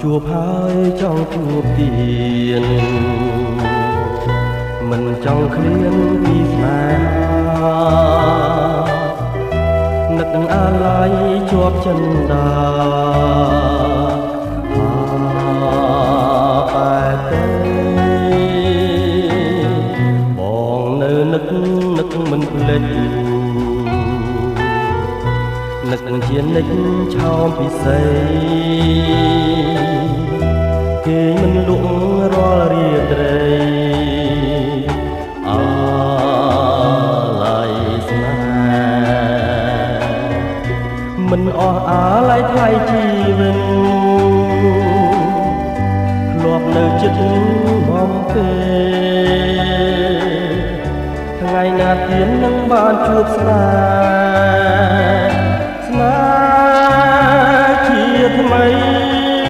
ជួបហើយចង់ជួបទៀតមិនចង់ឃ្លានពីស្នេហានឹកអាឡ័យជាប់ចិន្តាបែបទេបងនៅនឹកមិនភ្លេចនឹកជានិច្ចឆោមពិសេសគេមិនលក់រាល់រាត្រីអាឡ័យស្នេហ៍មិនអស់អាឡ័យថ្លៃជីវិតធ្លាប់នៅចិត្តបំពេថ្ងៃណាទៀតនឹងបានជួបស្នេហ៍